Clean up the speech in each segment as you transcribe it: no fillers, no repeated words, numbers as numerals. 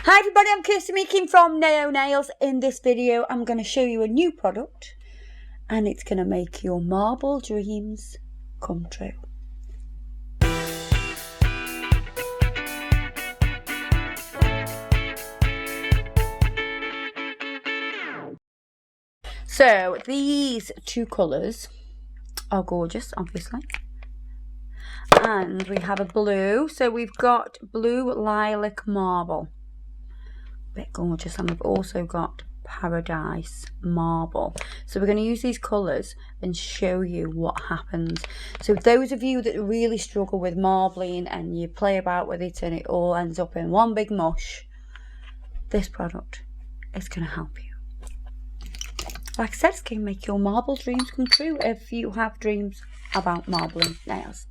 Hi everybody, I'm Meakin from Naio Nails. In this video I'm going to show you a new product and it's going to make your marble dreams come true. So these two colours are gorgeous, obviously. And we have a blue, so we've got blue lilac marble. Bit gorgeous. And we've also got paradise marble. So we're going to use these colours and show you what happens. So those of you that really struggle with marbling and you play about with it and it all ends up in one big mush, this product is going to help you. Like I said, it's going to make your marble dreams come true if you have dreams about marbling nails.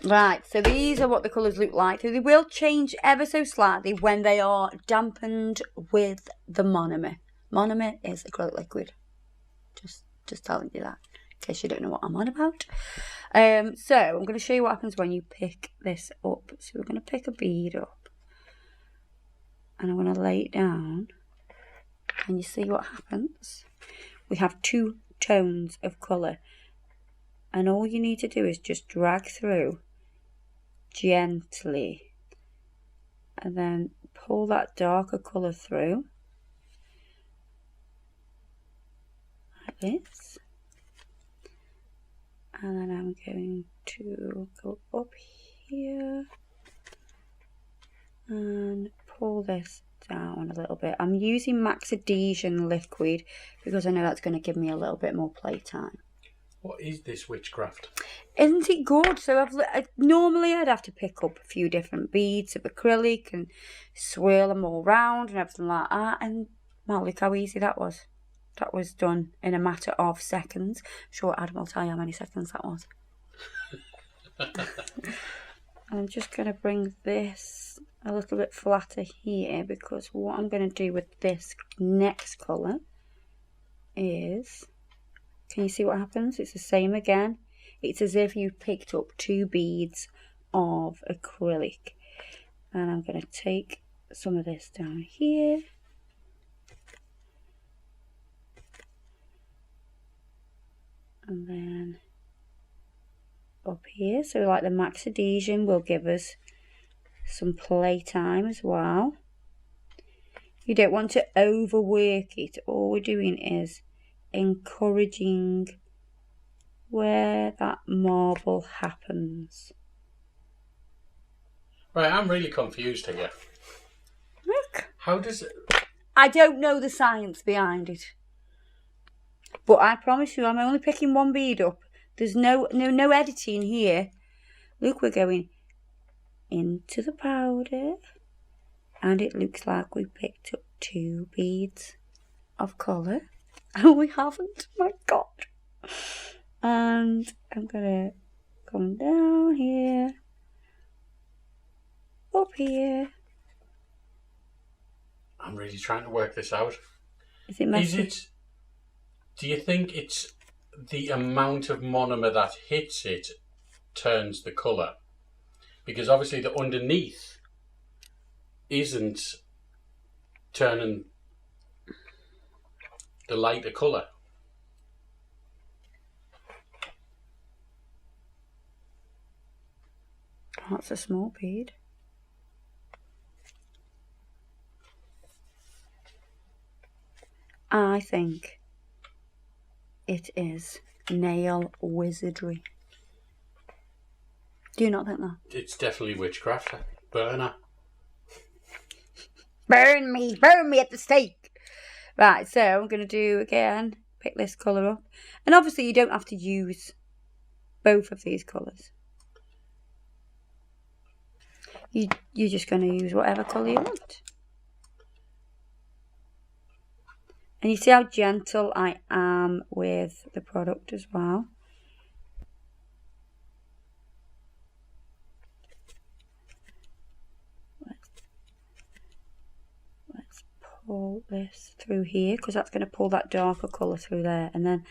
Right, so these are what the colours look like. So they will change ever so slightly when they are dampened with the monomer. Monomer is acrylic liquid. Just telling you that, in case you don't know what I'm on about. So I'm going to show you what happens when you pick this up. So we're going to pick a bead up. And I'm going to lay it down. And you see what happens? We have two tones of colour. And all you need to do is just drag through gently and then pull that darker colour through like this, and then I'm going to go up here and pull this down a little bit. I'm using Max Adhesion liquid because I know that's going to give me a little bit more playtime. What is this witchcraft? Isn't it good? So normally I'd have to pick up a few different beads of acrylic and swirl them all round and everything like that. And well, look how easy that was. That was done in a matter of seconds. I'm sure Adam will tell you how many seconds that was. I'm just going to bring this a little bit flatter here because what I'm going to do with this next colour is... Can you see what happens? It's the same again. It's as if you picked up two beads of acrylic. And I'm going to take some of this down here. And then up here. So like the Max Adhesion will give us some playtime as well. You don't want to overwork it. All we're doing is encouraging where that marble happens. Right, I'm really confused here. Look. How does it... I don't know the science behind it. But I promise you, I'm only picking one bead up. There's no editing here. Look, we're going into the powder. And it looks like we picked up two beads of colour. Oh, we haven't. My God. And I'm going to come down here. Up here. I'm really trying to work this out. Is it messy? Do you think it's the amount of monomer that hits it turns the colour? Because obviously the underneath isn't turning the lighter colour. That's a small bead. I think it is nail wizardry. Do you not think that? It's definitely witchcraft. Burner. Burn me at the stake. Right, so I'm going to do again, pick this colour up. And obviously you don't have to use both of these colours. You're just going to use whatever colour you want. And you see how gentle I am with the product as well. Let's pull this through here because that's going to pull that darker colour through there. And then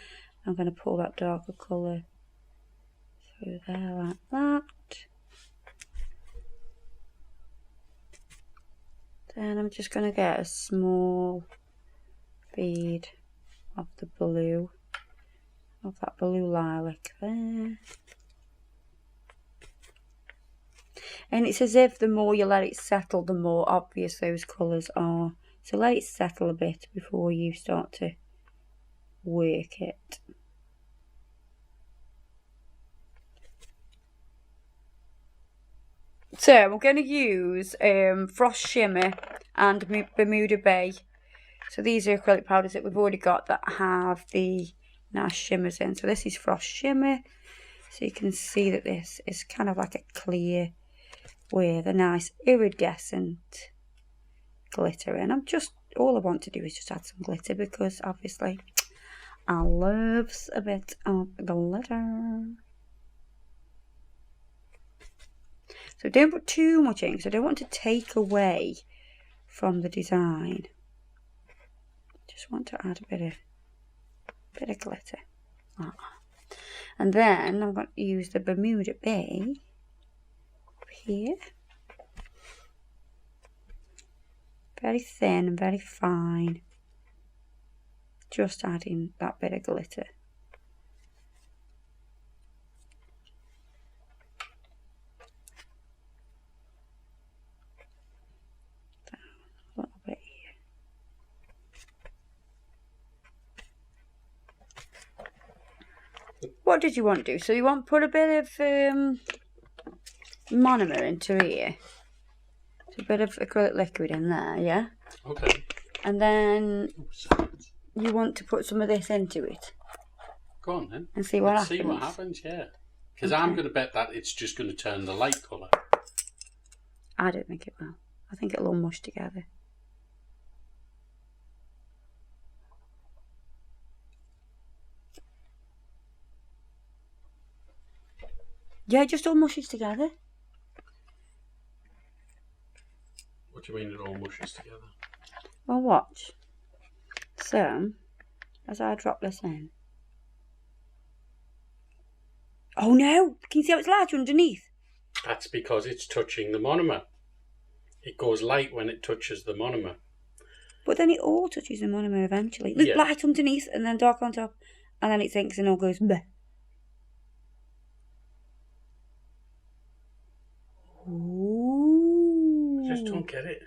I'm going to pull that darker colour through there like that. Then I'm just going to get a small bead of the blue, of that blue lilac there. And it's as if the more you let it settle, the more obvious those colours are. So let it settle a bit before you start to work it. So I'm going to use Frost Shimmer and Bermuda Bay. So these are acrylic powders that we've already got that have the nice shimmers in. So this is Frost Shimmer. So you can see that this is kind of like a clear with a nice iridescent glitter in. All I want to do is just add some glitter because obviously I loves a bit of glitter. So don't put too much in because I don't want to take away from the design. Just want to add a bit of glitter. And then I'm going to use the Bermuda Bay here. Very thin and very fine. Just adding that bit of glitter. A little bit here. What did you want to do? So you want to put a bit of monomer into here. So a bit of acrylic liquid in there, yeah? Okay. And then you want to put some of this into it. Go on then. And see what happens. See what happens, yeah. Because I'm going to bet that it's just going to turn the light colour. I don't think it will. I think it'll all mush together. Yeah, it just all mushes together. What do you mean it all mushes together? Well, watch. So, as I drop this in. Oh no! Can you see how it's large underneath? That's because it's touching the monomer. It goes light when it touches the monomer. But then it all touches the monomer eventually. Look, light underneath and then dark on top. And then it sinks and all goes bleh. Ooh. I just don't get it.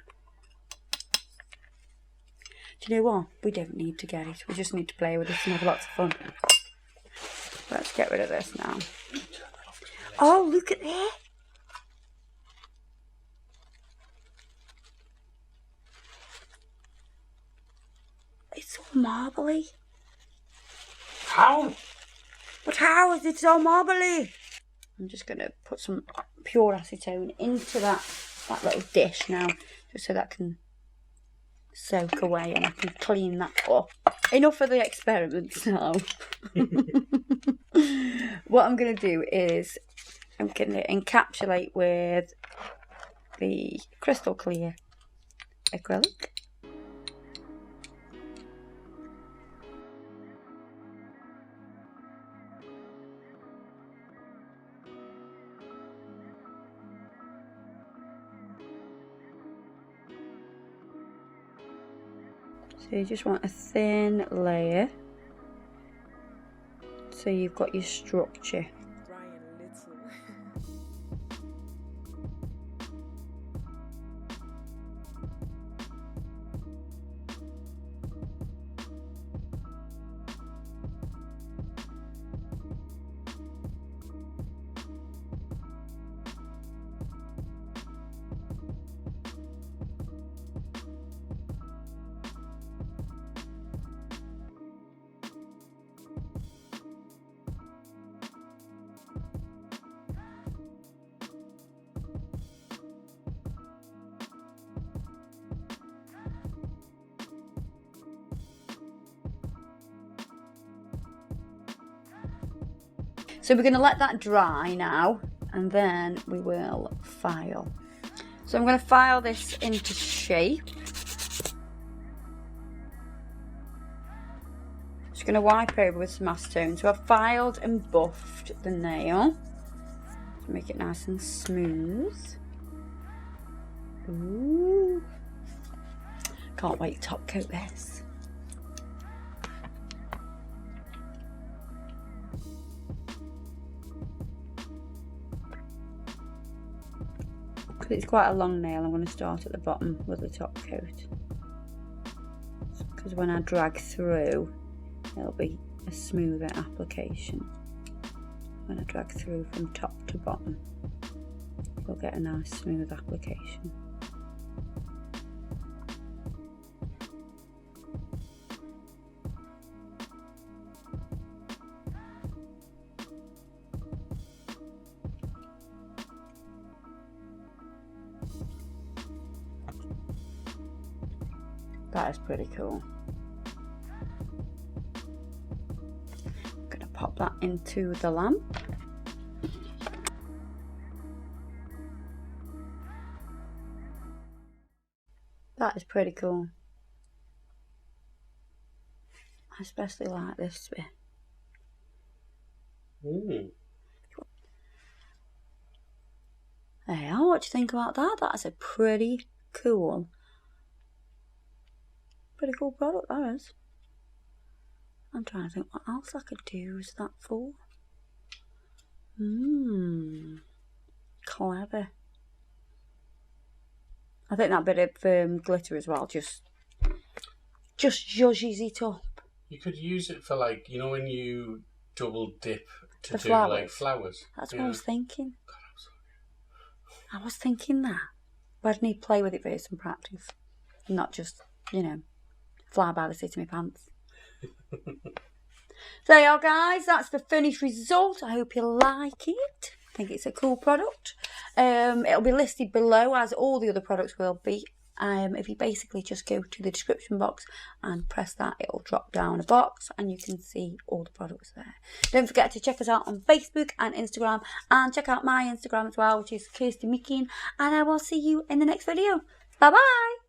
Do you know what? We don't need to get it. We just need to play with it and have lots of fun. Let's get rid of this now. Oh, look at that. It's all marbly. How? But how is it so marbly? I'm just going to put some pure acetone into that little dish now, just so that can soak away and I can clean that up. Enough of the experiments now. What I'm going to do is I'm going to encapsulate with the crystal clear acrylic. So you just want a thin layer so you've got your structure. So we're going to let that dry now and then we will file. So I'm going to file this into shape. Just going to wipe over with some acetone. So I've filed and buffed the nail to make it nice and smooth. Ooh. Can't wait to top coat this. Because it's quite a long nail, I'm going to start at the bottom with the top coat. Because when I drag through, it'll be a smoother application. When I drag through from top to bottom, we'll get a nice smooth application. That is pretty cool. I'm going to pop that into the lamp. That is pretty cool. I especially like this bit. There you are, what do you think about that? That's a pretty cool product, that is. I'm trying to think what else I could use that for. Clever. I think that bit of glitter as well just zhuzhes it up. You could use it for, like, you know, when you double dip to the do flowers. like flowers. That's what I was thinking. I was thinking that. But I need to play with it first and practice. Not just, you know, fly by the seat of my pants. So there you are, guys. That's the finished result. I hope you like it. I think it's a cool product. It'll be listed below, as all the other products will be. If you basically just go to the description box and press that, it'll drop down a box and you can see all the products there. Don't forget to check us out on Facebook and Instagram, and check out my Instagram as well, which is Meakin, and I will see you in the next video. Bye bye.